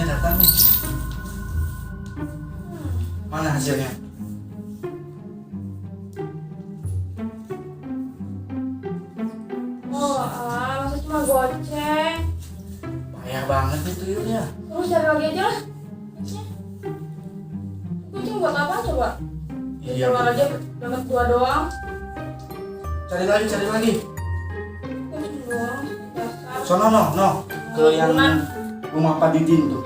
Datang nih. Mana hasilnya? Oh, masa cuma goceng. Payah banget nih tuyulnya. Terus cari lagi aja lah. Goceng buat apa coba? Iya. Keluar aja dapat 2 doang. Cari lagi. Goceng doang. Dasar. Sono no ke yang rumah Pak Didin tuh.